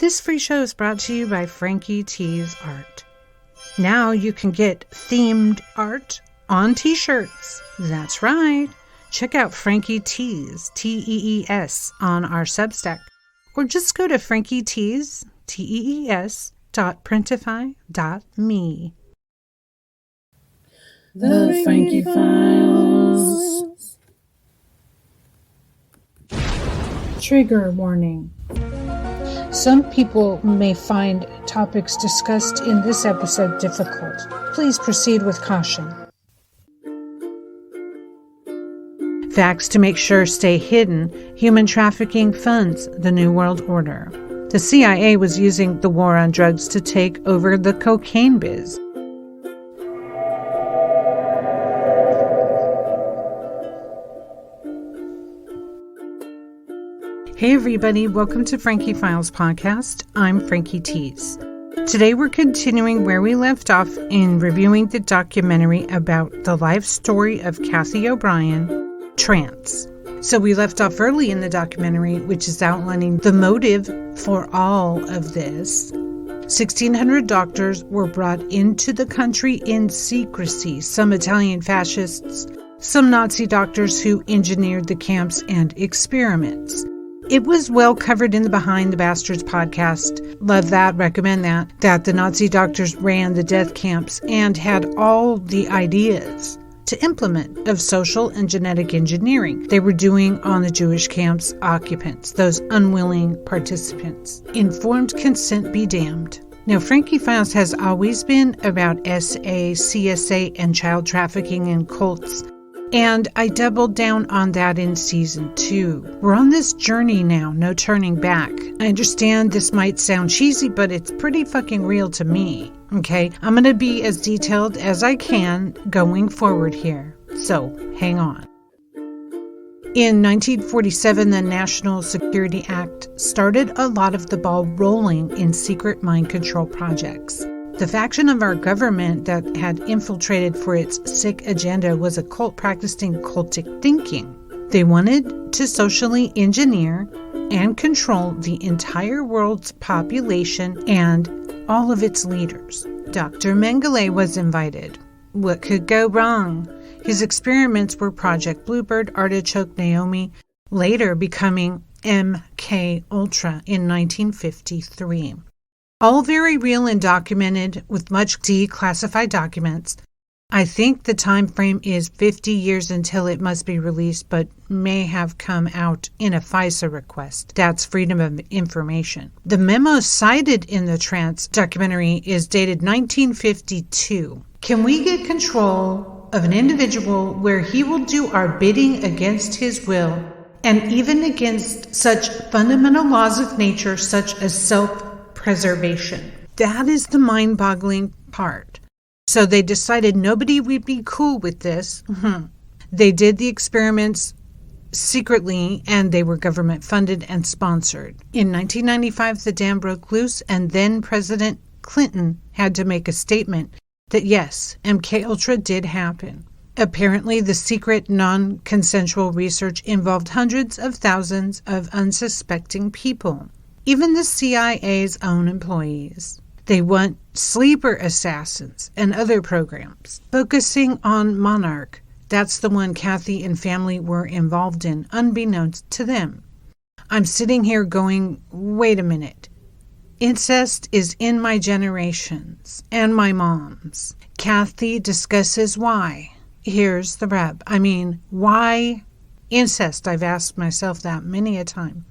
This free show is brought to you by Frankie T's Art. Now you can get themed art on t-shirts. That's right. Check out Frankie T's, Tees, on our Substack. Or just go to Frankie T's, Tees.printify.me. The Frankie Files. Trigger warning. Some people may find topics discussed in this episode difficult. Please proceed with caution. Facts to make sure stay hidden. Human trafficking funds the New World Order. The CIA was using the war on drugs to take over the cocaine biz. Hey everybody, welcome to Frankie Files Podcast. I'm Frankie T's. Today we're continuing where we left off in reviewing the documentary about the life story of Cathy O'Brien, Trance. So we left off early in the documentary, which is outlining the motive for all of this. 1,600 doctors were brought into the country in secrecy, some Italian fascists, some Nazi doctors who engineered the camps and experiments. It was well covered in the Behind the Bastards podcast. Love that, recommend that the Nazi doctors ran the death camps and had all the ideas to implement of social and genetic engineering they were doing on the Jewish camps' occupants, those unwilling participants. Informed consent be damned. Now, Frankie Files has always been about SA, CSA, and child trafficking and cults. And I doubled down on that in season 2. We're on this journey now, no turning back. I understand this might sound cheesy, but it's pretty fucking real to me, okay? I'm going to be as detailed as I can going forward here, so hang on. In 1947, the National Security Act started a lot of the ball rolling in secret mind control projects. The faction of our government that had infiltrated for its sick agenda was a cult practicing cultic thinking. They wanted to socially engineer and control the entire world's population and all of its leaders. Dr. Mengele was invited. What could go wrong? His experiments were Project Bluebird, Artichoke Naomi, later becoming MK Ultra in 1953. All very real and documented with much declassified documents. I think the time frame is 50 years until it must be released, but may have come out in a FISA request. That's Freedom of Information. The memo cited in the Trance documentary is dated 1952. Can we get control of an individual where he will do our bidding against his will and even against such fundamental laws of nature such as self-preservation? That is the mind-boggling part. So they decided nobody would be cool with this. They did the experiments secretly, and they were government funded and sponsored. In 1995, the dam broke loose, and then President Clinton had to make a statement that yes, MK Ultra did happen. Apparently, the secret, non-consensual research involved hundreds of thousands of unsuspecting people. Even the CIA's own employees. They want sleeper assassins and other programs, focusing on Monarch. That's the one Cathy and family were involved in, unbeknownst to them. I'm sitting here going, wait a minute. Incest is in my generations and my mom's. Cathy discusses why. Here's the rub. Why incest? I've asked myself that many a time.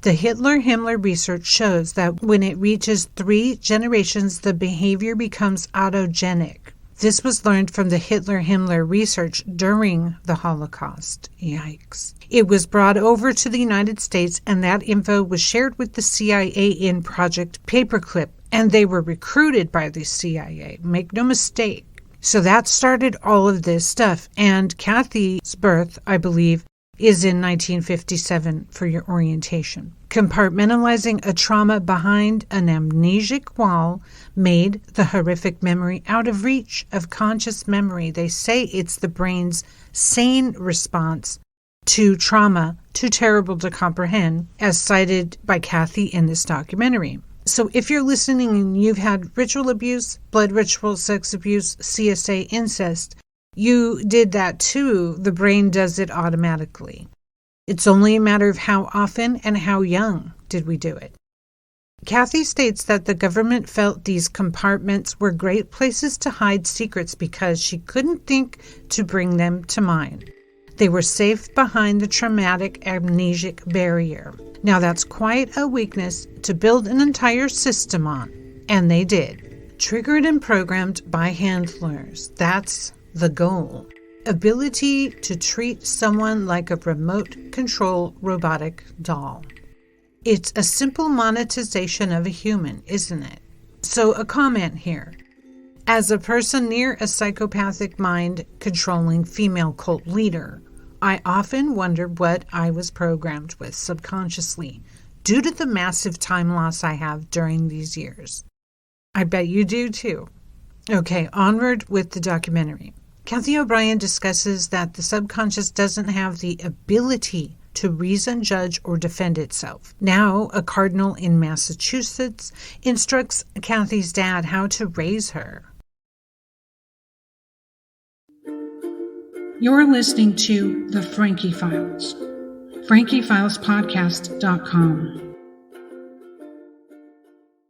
The Hitler-Himmler research shows that when it reaches 3 generations, the behavior becomes autogenic. This was learned from the Hitler-Himmler research during the Holocaust. Yikes. It was brought over to the United States, and that info was shared with the CIA in Project Paperclip, and they were recruited by the CIA. Make no mistake. So that started all of this stuff, and Cathy's birth, I believe, is in 1957 for your orientation. Compartmentalizing a trauma behind an amnesic wall made the horrific memory out of reach of conscious memory. They say it's the brain's sane response to trauma too terrible to comprehend, as cited by Cathy in this documentary. So if you're listening and you've had ritual abuse, blood ritual, sex abuse, CSA, incest, you did that too. The brain does it automatically. It's only a matter of how often and how young did we do it. Cathy states that the government felt these compartments were great places to hide secrets because she couldn't think to bring them to mind. They were safe behind the traumatic amnesic barrier. Now that's quite a weakness to build an entire system on, and they did. Triggered and programmed by handlers. That's the goal. Ability to treat someone like a remote control robotic doll. It's a simple monetization of a human, isn't it? So a comment here. As a person near a psychopathic mind-controlling female cult leader, I often wondered what I was programmed with subconsciously due to the massive time loss I have during these years. I bet you do too. Okay, onward with the documentary. Cathy O'Brien discusses that the subconscious doesn't have the ability to reason, judge, or defend itself. Now, a cardinal in Massachusetts instructs Cathy's dad how to raise her. You're listening to The Frankie Files. FrankieFilesPodcast.com.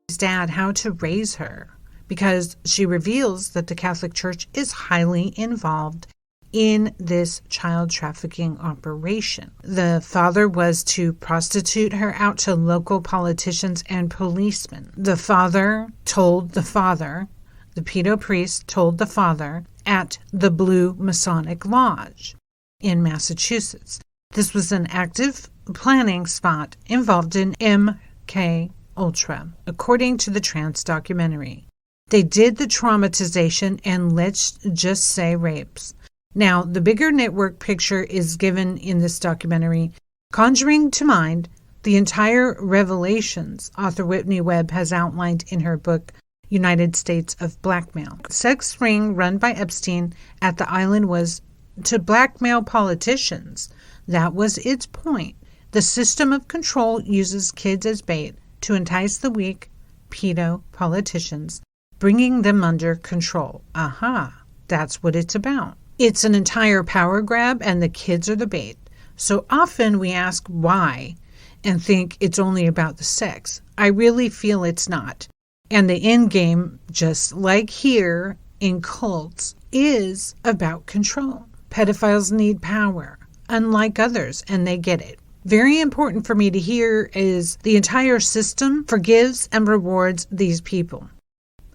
His dad how to raise her, because she reveals that the Catholic Church is highly involved in this child trafficking operation. The father was to prostitute her out to local politicians and policemen. The father told the father, the pedo priest told the father, at the Blue Masonic Lodge in Massachusetts. This was an active planning spot involved in MK Ultra, according to the Trance documentary. They did the traumatization and let's just say rapes. Now, the bigger network picture is given in this documentary, conjuring to mind the entire revelations author Whitney Webb has outlined in her book, United States of Blackmail. Sex ring run by Epstein at the island was to blackmail politicians. That was its point. The system of control uses kids as bait to entice the weak pedo politicians, bringing them under control. Aha, that's what it's about. It's an entire power grab and the kids are the bait. So often we ask why and think it's only about the sex. I really feel it's not. And the end game, just like here in cults, is about control. Pedophiles need power, unlike others, and they get it. Very important for me to hear is the entire system forgives and rewards these people.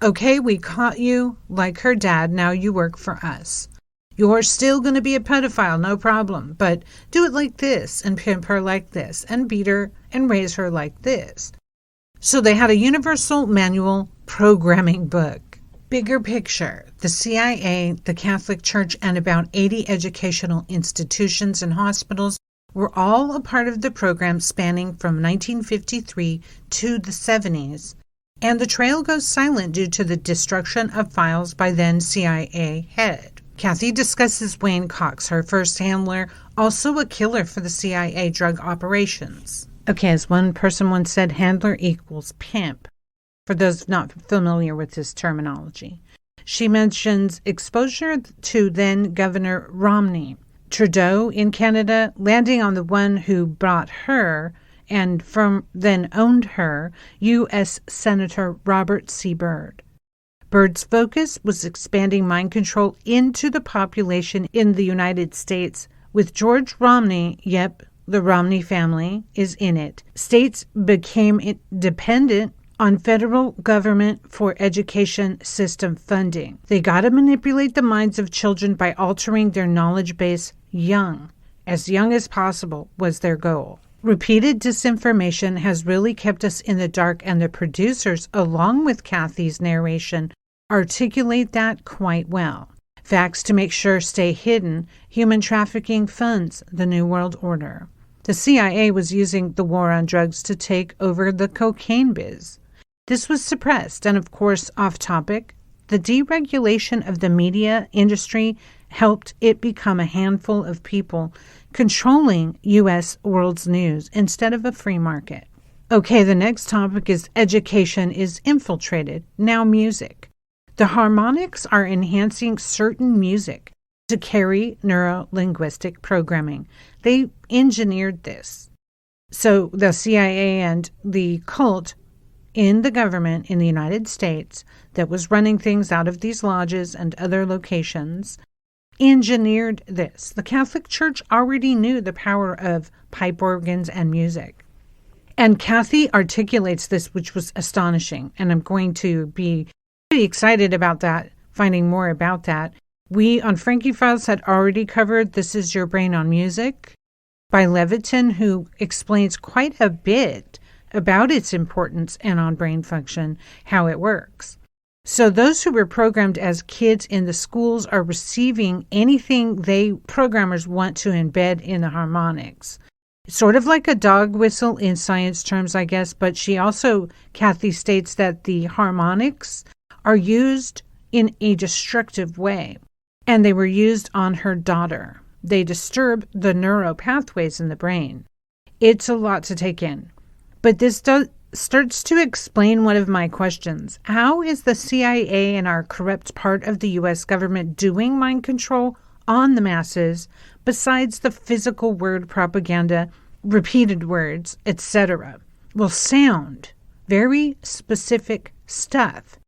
Okay, we caught you like her dad, now you work for us. You're still going to be a pedophile, no problem, but do it like this and pimp her like this and beat her and raise her like this. So they had a universal manual programming book. Bigger picture, the CIA, the Catholic Church, and about 80 educational institutions and hospitals were all a part of the program spanning from 1953 to the 70s, and the trail goes silent due to the destruction of files by then CIA head. Cathy discusses Wayne Cox, her first handler, also a killer for the CIA drug operations. Okay, as one person once said, handler equals pimp, for those not familiar with this terminology. She mentions exposure to then Governor Romney, Trudeau in Canada, landing on the one who brought her and from then owned her, U.S. Senator Robert C. Byrd. Byrd's focus was expanding mind control into the population in the United States. With George Romney, the Romney family is in it. States became dependent on federal government for education system funding. They got to manipulate the minds of children by altering their knowledge base young as possible was their goal. Repeated disinformation has really kept us in the dark, and the producers, along with Cathy's narration, articulate that quite well. Facts to make sure stay hidden. Human trafficking funds the New World Order. The CIA was using the war on drugs to take over the cocaine biz. This was suppressed, and of course, off topic, the deregulation of the media industry helped it become a handful of people controlling U.S. world's news instead of a free market. Okay, the next topic is education is infiltrated. Now music. The Harmonics are enhancing certain music to carry neuro-linguistic programming. They engineered this. So the CIA and the cult in the government in the United States that was running things out of these lodges and other locations engineered this. The Catholic Church already knew the power of pipe organs and music. And Cathy articulates this, which was astonishing. And I'm going to be pretty excited about that, finding more about that. We on Frankie Files had already covered This Is Your Brain on Music by Levitin, who explains quite a bit about its importance and on brain function, how it works. So those who were programmed as kids in the schools are receiving anything programmers want to embed in the harmonics. Sort of like a dog whistle in science terms, I guess, but Cathy states that the harmonics are used in a destructive way, and they were used on her daughter. They disturb the neural pathways in the brain. It's a lot to take in. But this starts to explain one of my questions. How is the CIA and our corrupt part of the U.S. government doing mind control on the masses besides the physical word propaganda, repeated words, etc.? Well, sound, very specific stuff.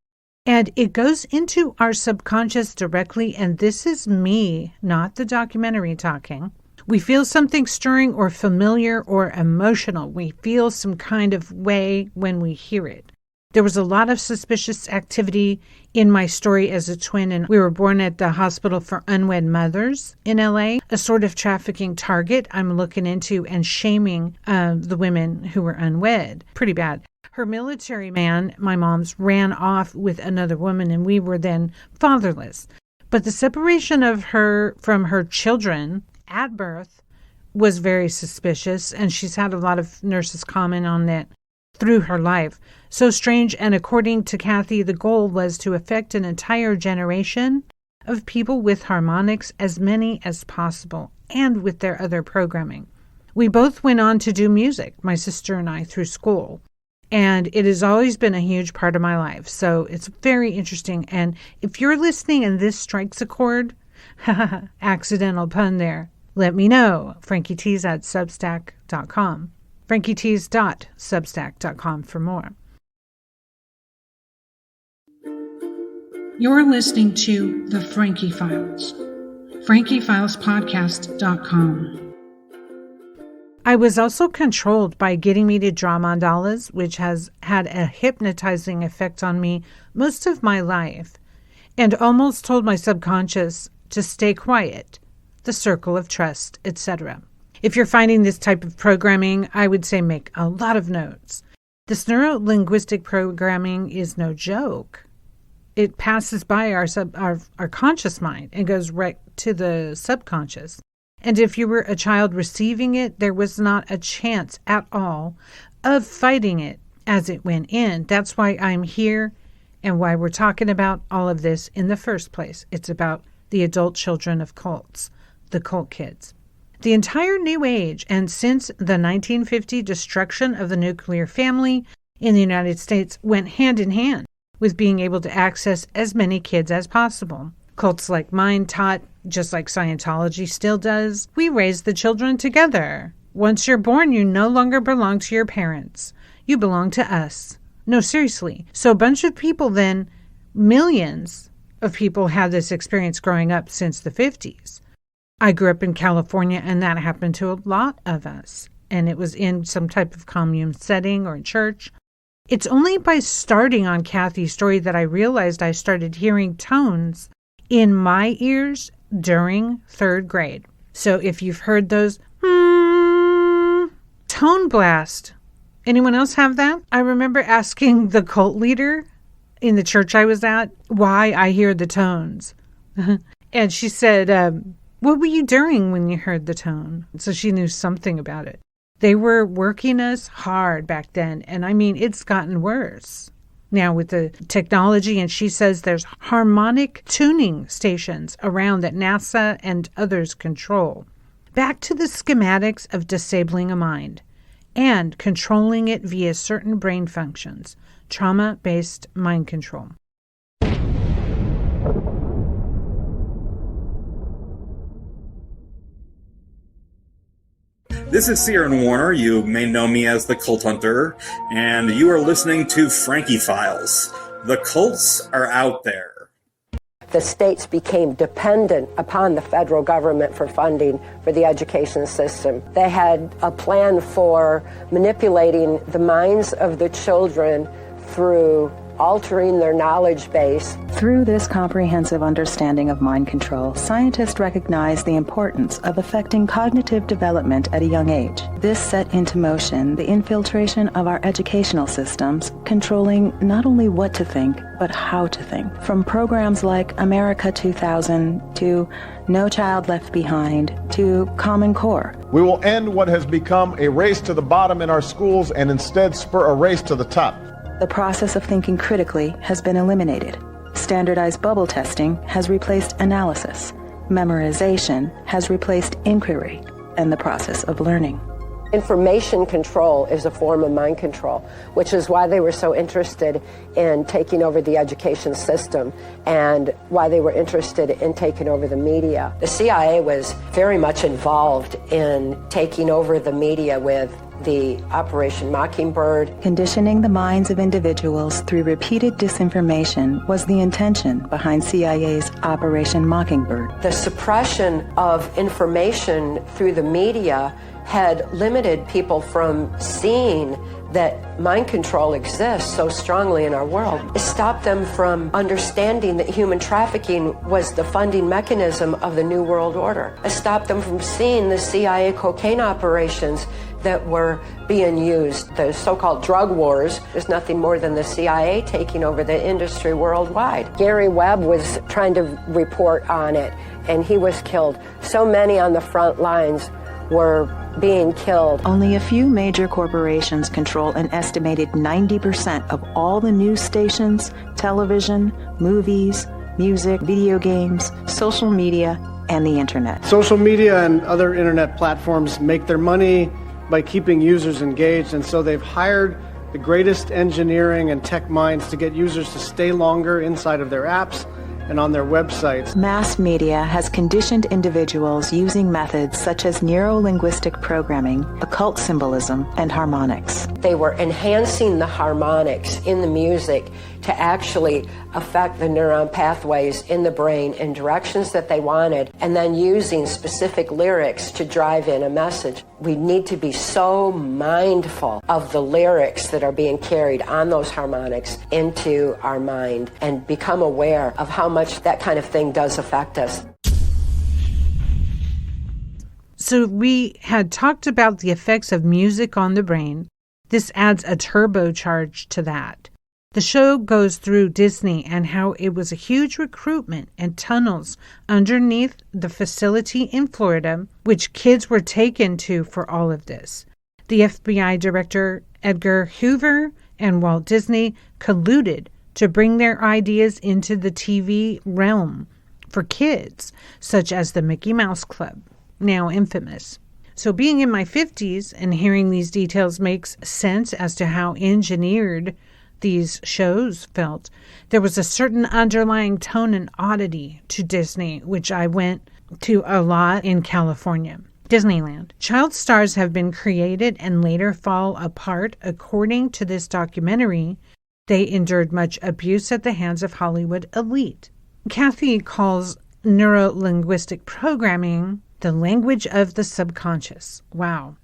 And it goes into our subconscious directly, and this is me, not the documentary talking. We feel something stirring or familiar or emotional. We feel some kind of way when we hear it. There was a lot of suspicious activity in my story as a twin, and we were born at the Hospital for Unwed Mothers in LA, a sort of trafficking target I'm looking into and shaming the women who were unwed. Pretty bad. Her military man, my mom's, ran off with another woman, and we were then fatherless. But the separation of her from her children at birth was very suspicious, and she's had a lot of nurses comment on that through her life. So strange, and according to Cathy, the goal was to affect an entire generation of people with harmonics, as many as possible, and with their other programming. We both went on to do music, my sister and I, through school. And it has always been a huge part of my life. So it's very interesting. And if you're listening and this strikes a chord, accidental pun there, let me know. frankietees@substack.com. frankietees.substack.com for more. You're listening to The Frankie Files. frankiefilespodcast.com. I was also controlled by getting me to draw mandalas, which has had a hypnotizing effect on me most of my life, and almost told my subconscious to stay quiet, the circle of trust, etc. If you're finding this type of programming, I would say make a lot of notes. This neuro-linguistic programming is no joke. It passes by our conscious mind and goes right to the subconscious. And if you were a child receiving it, there was not a chance at all of fighting it as it went in. That's why I'm here and why we're talking about all of this in the first place. It's about the adult children of cults, the cult kids. The entire New Age, and since the 1950 destruction of the nuclear family in the United States, went hand in hand with being able to access as many kids as possible. Cults like mine taught, just like Scientology still does, we raise the children together. Once you're born, you no longer belong to your parents. You belong to us. No, seriously. So a bunch of people then, millions of people had this experience growing up since the 50s. I grew up in California, and that happened to a lot of us. And it was in some type of commune setting or in church. It's only by starting on Cathy's story that I realized I started hearing tones in my ears during third grade. So if you've heard those tone blast, anyone else have that? I remember asking the cult leader in the church I was at why I hear the tones. And she said, what were you doing when you heard the tone? So she knew something about it. They were working us hard back then. And I mean, it's gotten worse now with the technology, and she says there's harmonic tuning stations around that NASA and others control. Back to the schematics of disabling a mind and controlling it via certain brain functions, trauma-based mind control. This is Ciaran Warner. You may know me as the Cult Hunter, and you are listening to Frankie Files. The cults are out there. The states became dependent upon the federal government for funding for the education system. They had a plan for manipulating the minds of the children through altering their knowledge base. Through this comprehensive understanding of mind control, scientists recognize the importance of affecting cognitive development at a young age. This set into motion the infiltration of our educational systems, controlling not only what to think, but how to think. From programs like America 2000 to No Child Left Behind to Common Core. We will end what has become a race to the bottom in our schools and instead spur a race to the top. The process of thinking critically has been eliminated. Standardized bubble testing has replaced analysis. Memorization has replaced inquiry and the process of learning. Information control is a form of mind control, which is why they were so interested in taking over the education system and why they were interested in taking over the media. The CIA was very much involved in taking over the media with the Operation Mockingbird. Conditioning the minds of individuals through repeated disinformation was the intention behind CIA's Operation Mockingbird. The suppression of information through the media had limited people from seeing that mind control exists so strongly in our world. It stopped them from understanding that human trafficking was the funding mechanism of the New World Order. It stopped them from seeing the CIA cocaine operations that were being used. The so-called drug wars is nothing more than the CIA taking over the industry worldwide. Gary Webb was trying to report on it, and he was killed. So many on the front lines were being killed. Only a few major corporations control an estimated 90% of all the news stations, television, movies, music, video games, social media, and the internet. Social media and other internet platforms make their money by keeping users engaged, and so they've hired the greatest engineering and tech minds to get users to stay longer inside of their apps and on their websites. Mass media has conditioned individuals using methods such as neuro-linguistic programming, occult symbolism, and harmonics. They were enhancing the harmonics in the music to actually affect the neuron pathways in the brain in directions that they wanted, and then using specific lyrics to drive in a message. We need to be so mindful of the lyrics that are being carried on those harmonics into our mind and become aware of how much that kind of thing does affect us. So we had talked about the effects of music on the brain. This adds a turbocharge to that. The show goes through Disney and how it was a huge recruitment and tunnels underneath the facility in Florida, which kids were taken to for all of this. The FBI director Edgar Hoover and Walt Disney colluded to bring their ideas into the TV realm for kids, such as the Mickey Mouse Club, now infamous. So being in my 50s and hearing these details makes sense as to how engineered these shows felt. There was a certain underlying tone and oddity to Disney, which I went to a lot in California. Disneyland. Child stars have been created and later fall apart. According to this documentary, they endured much abuse at the hands of Hollywood elite. Cathy calls neuro-linguistic programming the language of the subconscious. Wow.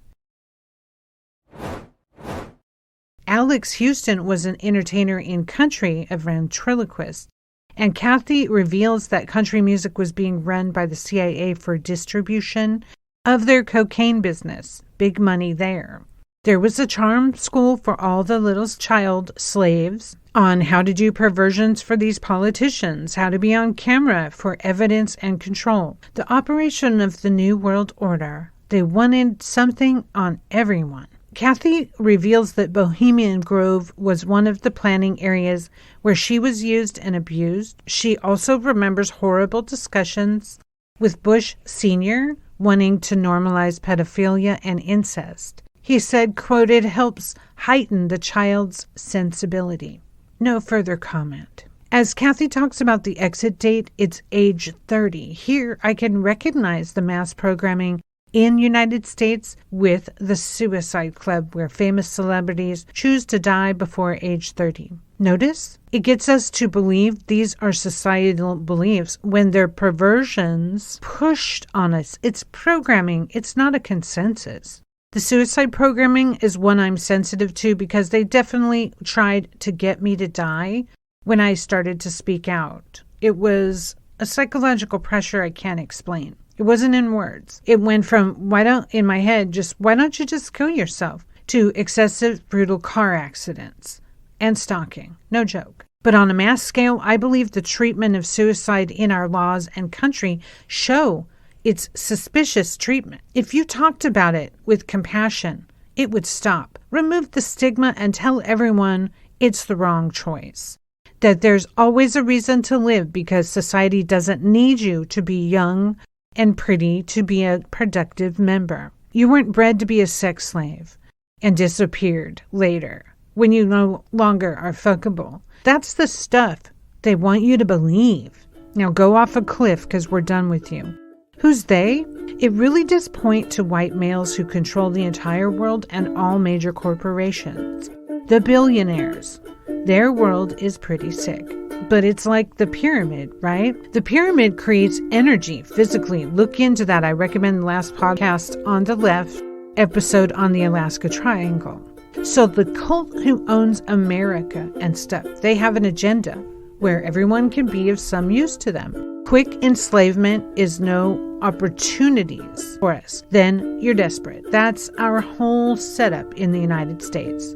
Alex Houston was an entertainer in country, a ventriloquist, and Cathy reveals that country music was being run by the CIA for distribution of their cocaine business. Big money there. There was a charm school for all the little child slaves on how to do perversions for these politicians, how to be on camera for evidence and control. The operation of the New World Order. They wanted something on everyone. Cathy reveals that Bohemian Grove was one of the planning areas where she was used and abused. She also remembers horrible discussions with Bush Sr., wanting to normalize pedophilia and incest. He said, quote, "It helps heighten the child's sensibility." No further comment. As Cathy talks about the exit date, it's age 30. Here, I can recognize the mass programming in United States with the Suicide Club, where famous celebrities choose to die before age 30. Notice? It gets us to believe these are societal beliefs when they're perversions pushed on us. It's programming. It's not a consensus. The suicide programming is one I'm sensitive to because they definitely tried to get me to die when I started to speak out. It was a psychological pressure I can't explain. It wasn't in words. It went from, why don't you just kill yourself, to excessive, brutal car accidents and stalking. No joke. But on a mass scale, I believe the treatment of suicide in our laws and country show it's suspicious treatment. If you talked about it with compassion, it would stop. Remove the stigma and tell everyone it's the wrong choice. That there's always a reason to live because society doesn't need you to be young and pretty to be a productive member. You weren't bred to be a sex slave and disappeared later when you no longer are fuckable. That's the stuff they want you to believe. Now go off a cliff because we're done with you. Who's they? It really does point to white males who control the entire world and all major corporations. The billionaires. Their world is pretty sick. But it's like the pyramid, right? The pyramid creates energy physically. Look into that. I recommend the last podcast on the left, episode on the Alaska Triangle. So the cult who owns America and stuff, they have an agenda where everyone can be of some use to them. Quick enslavement is no opportunities for us. Then you're desperate. That's our whole setup in the United States.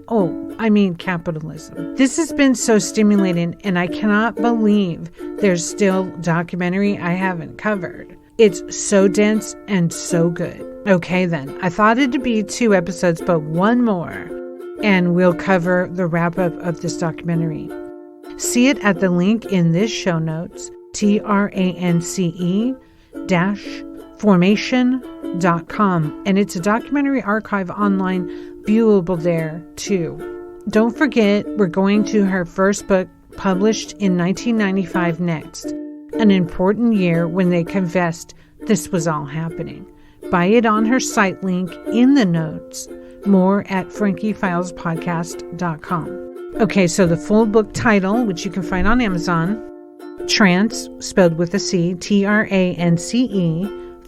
Capitalism. This has been so stimulating, and I cannot believe there's still documentary I haven't covered. It's so dense and so good. Okay then, I thought it'd be 2 episodes, but 1 more, and we'll cover the wrap-up of this documentary. See it at the link in this show notes, trance-formation.com, and it's a documentary archive online viewable there too. Don't forget, we're going to her first book published in 1995 next, an important year when they confessed this was all happening. Buy it on her site link in the notes, more at frankiefilespodcast.com. Okay, so the full book title, which you can find on Amazon, Trance, spelled with a C, Trance,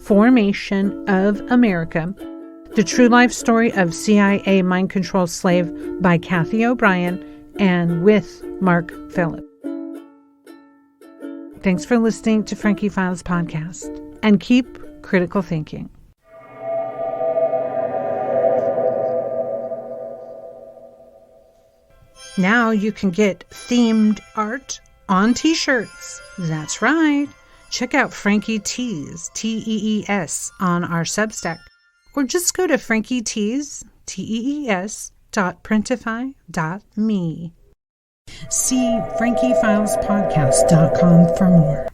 Formation of America, The True Life Story of CIA Mind Control Slave by Cathy O'Brien and with Mark Phillip. Thanks for listening to Frankie Files Podcast, and keep critical thinking. Now you can get themed art on t-shirts. That's right. Check out Frankie Tees, Tees, on our Substack. Or just go to frankietees.printify.me. See frankiefilespodcast.com for more.